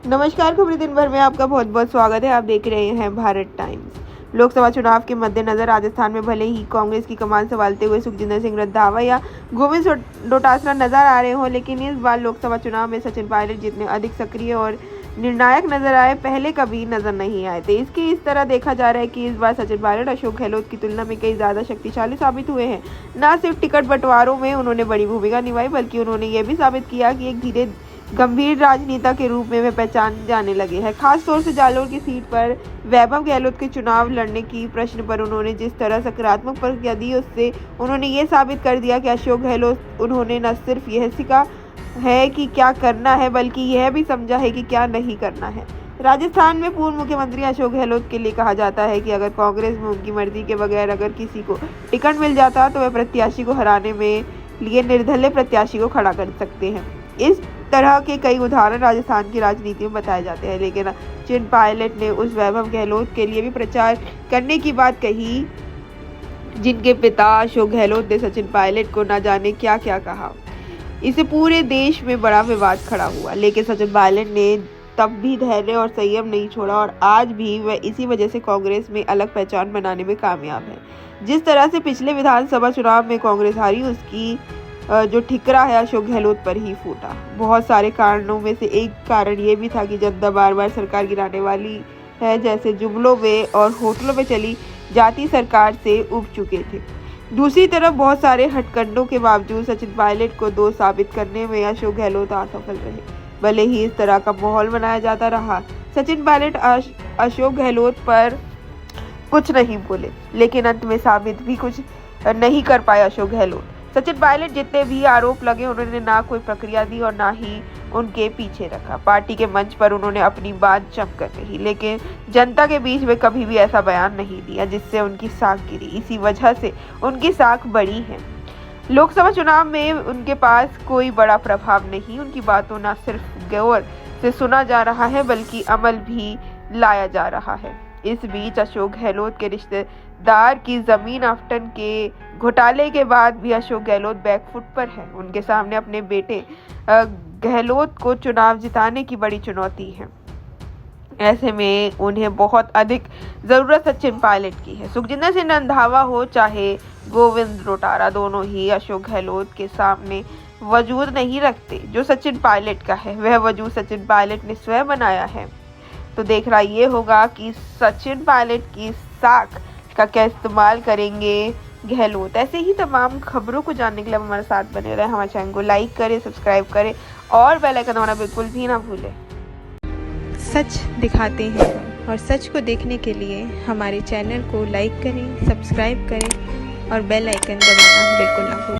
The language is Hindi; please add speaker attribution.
Speaker 1: नमस्कार, खबरी दिन भर में आपका बहुत बहुत स्वागत है। आप देख रहे हैं भारत टाइम्स। लोकसभा चुनाव के मद्देनजर राजस्थान में भले ही कांग्रेस की कमान संभालते हुए सुखजिंदर सिंह रंधावा या गोविंद डोटासरा नजर आ रहे हों, लेकिन इस बार लोकसभा चुनाव में सचिन पायलट जितने अधिक सक्रिय और निर्णायक नजर आए, पहले कभी नजर नहीं आए थे। इसकी इस तरह देखा जा रहा है कि इस बार सचिन पायलट अशोक गहलोत की तुलना में कई ज्यादा शक्तिशाली साबित हुए हैं। न सिर्फ टिकट बंटवारों में उन्होंने बड़ी भूमिका निभाई, बल्कि उन्होंने ये भी साबित किया कि एक गंभीर राजनेता के रूप में वे पहचान जाने लगे हैं। खास तौर से जालोर की सीट पर वैभव गहलोत के चुनाव लड़ने की प्रश्न पर उन्होंने जिस तरह सकारात्मक प्रतिक्रिया दी, उससे उन्होंने ये साबित कर दिया कि अशोक गहलोत उन्होंने न सिर्फ यह सीखा है कि क्या करना है, बल्कि यह भी समझा है कि क्या नहीं करना है। राजस्थान में पूर्व मुख्यमंत्री अशोक गहलोत के लिए कहा जाता है कि अगर कांग्रेस में उनकी मर्जी के बगैर अगर किसी को टिकट मिल जाता तो वे प्रत्याशी को हराने में लिए निर्दलीय प्रत्याशी को खड़ा कर सकते हैं। इस तरह के कई उदाहरण राजस्थान की राजनीति में बताए जाते हैं, लेकिन सचिन पायलट ने उस वैभव गहलोत के लिए भी प्रचार करने की बात कही जिनके पिता अशोक गहलोत ने सचिन पायलट को न जाने क्या क्या कहा। इससे पूरे देश में बड़ा विवाद खड़ा हुआ, लेकिन सचिन पायलट ने तब भी धैर्य और संयम नहीं छोड़ा और आज भी वह इसी वजह से कांग्रेस में अलग पहचान बनाने में कामयाब है। जिस तरह से पिछले विधानसभा चुनाव में कांग्रेस हारी, उसकी जो ठिकरा है अशोक गहलोत पर ही फूटा। बहुत सारे कारणों में से एक कारण ये भी था कि जनता बार बार सरकार गिराने वाली है, जैसे जुमलों में और होटलों में चली जाती सरकार से उब चुके थे। दूसरी तरफ बहुत सारे हटकंडों के बावजूद सचिन पायलट को दोस्त साबित करने में अशोक गहलोत असफल रहे। भले ही इस तरह का माहौल बनाया जाता रहा, सचिन पायलट अशोक गहलोत पर कुछ नहीं बोले, लेकिन अंत में साबित भी कुछ नहीं कर पाए अशोक गहलोत। सचिन पायलट जितने भी आरोप लगे, उन्होंने ना कोई प्रक्रिया दी और ना ही उनके पीछे रखा। पार्टी के मंच पर उन्होंने अपनी बात जमकर कही, लेकिन जनता के बीच में कभी भी ऐसा बयान नहीं दिया जिससे उनकी साख गिरी। इसी वजह से उनकी साख बड़ी है। लोकसभा चुनाव में उनके पास कोई बड़ा प्रभाव नहीं। उनकी बातों न सिर्फ गौर से सुना जा रहा है, बल्कि अमल भी लाया जा रहा है। इस बीच अशोक गहलोत के रिश्तेदार की जमीन आवंटन के घोटाले के बाद भी अशोक गहलोत बैकफुट पर है। उनके सामने अपने बेटे गहलोत को चुनाव जिताने की बड़ी चुनौती है। ऐसे में उन्हें बहुत अधिक जरूरत सचिन पायलट की है। सुखजिंदर सिंह रंधावा हो चाहे गोविंद डोटासरा, दोनों ही अशोक गहलोत के सामने वजूद नहीं रखते। जो सचिन पायलट का है, वह वजूद सचिन पायलट ने स्वयं बनाया है। तो देखना ये होगा कि सचिन पायलट की साख का क्या इस्तेमाल करेंगे गहलोत। ऐसे ही तमाम खबरों को जानने के लिए हमारे साथ बने रहें। हमारे चैनल को लाइक करें, सब्सक्राइब करें और बेल आइकन दबाना बिल्कुल भी ना भूलें।
Speaker 2: सच दिखाते हैं और सच को देखने के लिए हमारे चैनल को लाइक करें, सब्सक्राइब करें और बेल आइकन दबाना बिल्कुल ना भूलें।